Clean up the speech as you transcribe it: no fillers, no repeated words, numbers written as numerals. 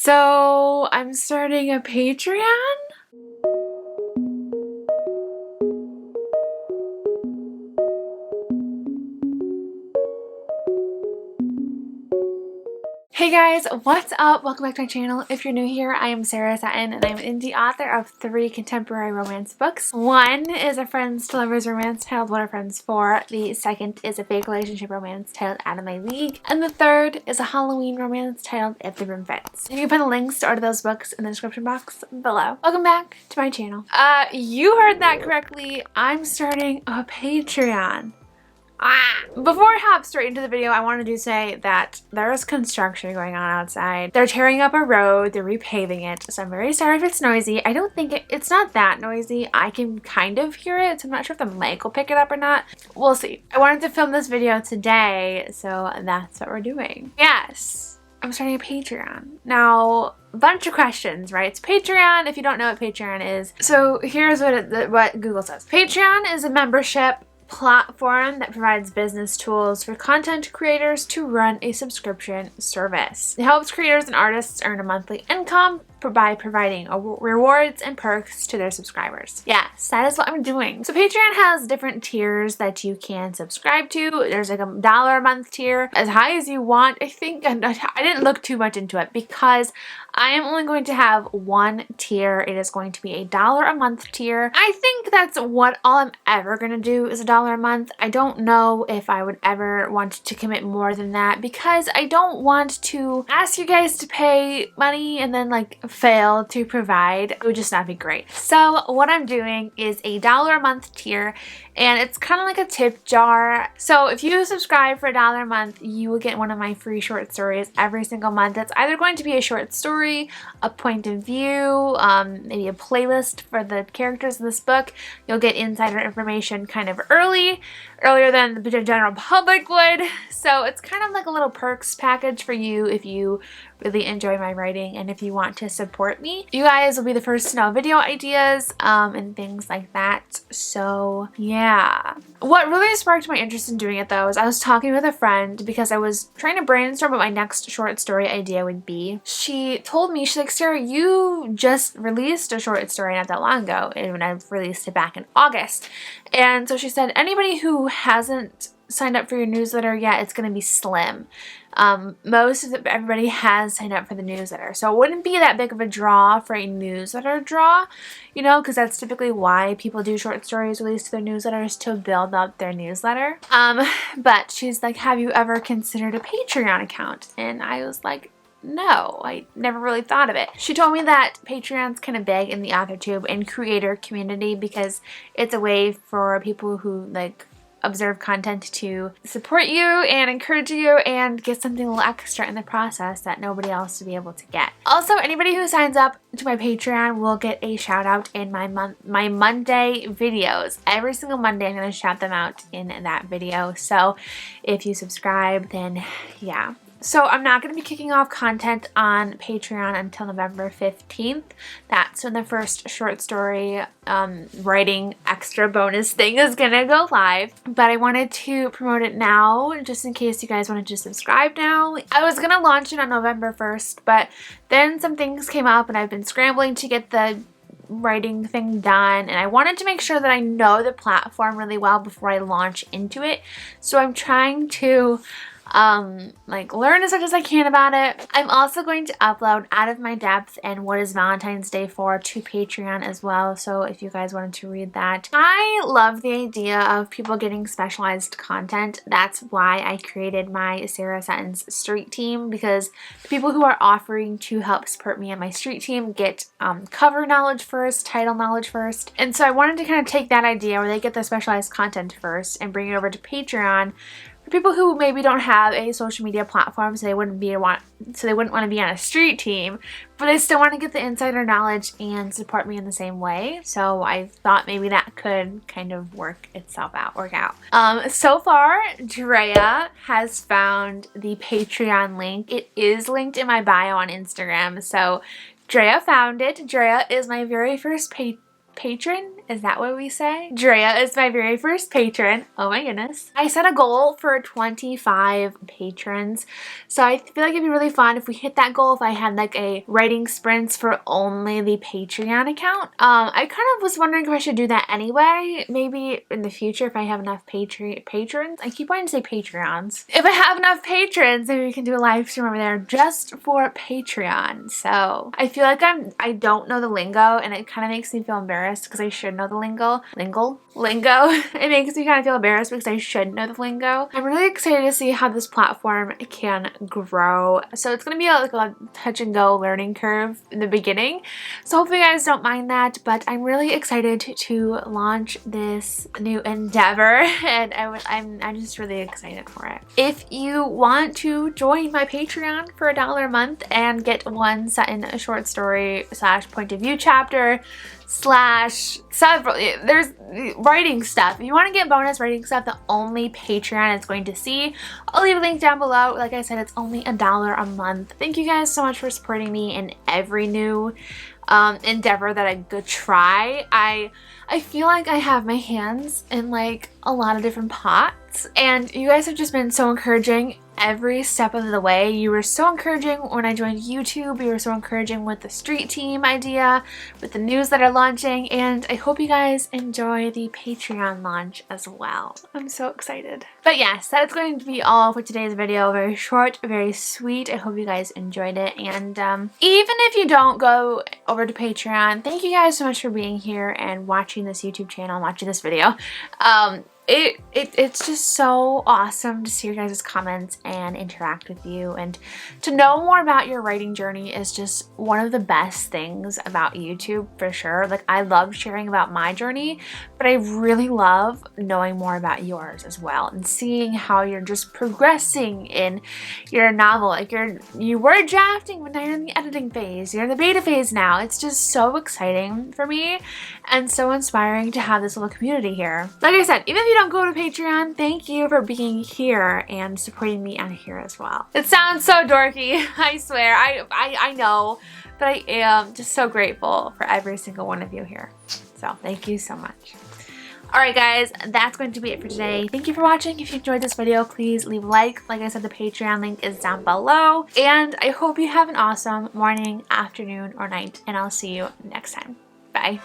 So I'm starting a Patreon? Hey guys, what's up? Welcome back to my channel. If you're new here, I am Sarah Sutton and I'm an indie author of 3 contemporary romance books. One is a friends to lovers romance titled What Are Friends For? The second is a fake relationship romance titled Out of My League. And the third is a Halloween romance titled If the Broom Fits. You can find the links to order those books in the description box below. Welcome back to my channel. You heard that correctly. I'm starting a Patreon. Before I hop straight into the video, I wanted to say that there is construction going on outside. They're tearing up a road, they're repaving it, so I'm very sorry if it's noisy. I don't think it's not that noisy. I can kind of hear it, so I'm not sure if the mic will pick it up or not. We'll see. I wanted to film this video today, so that's what we're doing. Yes, I'm starting a Patreon. Now, a bunch of questions, right? It's Patreon, if you don't know what Patreon is. So here's what Google says. Patreon is a membership platform that provides business tools for content creators to run a subscription service. It helps creators and artists earn a monthly income by providing rewards and perks to their subscribers. Yes, that is what I'm doing. So Patreon has different tiers that you can subscribe to. There's like $1 a month tier, as high as you want. I think I didn't look too much into it because I am only going to have one tier. It is going to be $1 a month tier. I think that's what all I'm ever gonna do is $1 a month. I don't know if I would ever want to commit more than that because I don't want to ask you guys to pay money and then like fail to provide. It would just not be great. So what I'm doing is $1 a month tier, and it's kind of like a tip jar. So if you subscribe for $1 a month, you will get one of my free short stories every single month. It's either going to be a short story, a point of view, maybe a playlist for the characters in this book. You'll get insider information kind of earlier than the general public would. So it's kind of like a little perks package for you if you really enjoy my writing and if you want to support me. You guys will be the first to know video ideas and things like that. So yeah. What really sparked my interest in doing it though is I was talking with a friend because I was trying to brainstorm what my next short story idea would be. She told me, she's like, Sarah, you just released a short story not that long ago, and I released it back in August. And so she said, anybody who hasn't signed up for your newsletter yet, it's going to be slim. Everybody has signed up for the newsletter, so it wouldn't be that big of a draw for a newsletter draw, you know, because that's typically why people do short stories released to their newsletters, to build up their newsletter. But she's like, have you ever considered a Patreon account? And I was like, no, I never really thought of it. She told me that Patreon's kind of big in the Authortube and creator community because it's a way for people who like observe content to support you and encourage you and get something a little extra in the process that nobody else will be able to get. Also, anybody who signs up to my Patreon will get a shout out in my Monday videos. Every single Monday I'm going to shout them out in that video. So if you subscribe, then yeah. So I'm not going to be kicking off content on Patreon until November 15th. That's when the first short story writing extra bonus thing is going to go live. But I wanted to promote it now just in case you guys wanted to subscribe now. I was going to launch it on November 1st, but then some things came up and I've been scrambling to get the writing thing done, and I wanted to make sure that I know the platform really well before I launch into it. So I'm trying to like learn as much as I can about it. I'm also going to upload Out of My Depth and What is Valentine's Day For to Patreon as well, so if you guys wanted to read that. I love the idea of people getting specialized content. That's why I created my Sarah Sutton's Street Team, because the people who are offering to help support me and my Street Team get cover knowledge first, title knowledge first, and so I wanted to kind of take that idea where they get the specialized content first and bring it over to Patreon for people who maybe don't have a social media platform, so they wouldn't want to be on a street team, but they still want to get the insider knowledge and support me in the same way. So I thought maybe that could kind of work out. So far, Drea has found the Patreon link. It is linked in my bio on Instagram. So Drea found it. Drea is my very first patron. Is that what we say? Drea is my very first patron. Oh my goodness. I set a goal for 25 patrons. So I feel like it'd be really fun if we hit that goal, if I had like a writing sprints for only the Patreon account. I kind of was wondering if I should do that anyway. Maybe in the future if I have enough patrons. I keep wanting to say Patreons. If I have enough patrons, maybe we can do a live stream over there just for Patreon. So I feel like I don't know the lingo, and it kind of makes me feel embarrassed because I should know the lingo. It makes me kind of feel embarrassed because I should know the lingo. I'm really excited to see how this platform can grow. So it's going to be like a touch and go learning curve in the beginning. So hopefully you guys don't mind that, but I'm really excited to launch this new endeavor, and I'm just really excited for it. If you want to join my Patreon for $1 a month and get one Sutton short story / point of view chapter / several, there's writing stuff. If you want to get bonus writing stuff that only Patreon is going to see, I'll leave a link down below. Like I said, it's only $1 a month. Thank you guys so much for supporting me in every new endeavor that I go try. I feel like I have my hands in like a lot of different pots, and you guys have just been so encouraging every step of the way. You were so encouraging when I joined YouTube. You were so encouraging with the street team idea, with the news that are launching, and I hope you guys enjoy the Patreon launch as well. I'm so excited. But yes, that is going to be all for today's video. Very short, very sweet. I hope you guys enjoyed it, and even if you don't go over to Patreon, thank you guys so much for being here and watching this YouTube channel, watching this video. It's just so awesome to see your guys' comments and interact with you, and to know more about your writing journey is just one of the best things about YouTube for sure. Like, I love sharing about my journey, but I really love knowing more about yours as well, and seeing how you're just progressing in your novel. Like, you were drafting, but now you're in the editing phase, you're in the beta phase now. It's just so exciting for me and so inspiring to have this little community here. Like I said, even if you don't go to Patreon, thank you for being here and supporting me on here as well. It sounds so dorky, I swear. I know, but I am just so grateful for every single one of you here. So thank you so much. Alright guys, that's going to be it for today. Thank you for watching. If you enjoyed this video, please leave a like. Like I said, the Patreon link is down below. And I hope you have an awesome morning, afternoon, or night. And I'll see you next time. Bye.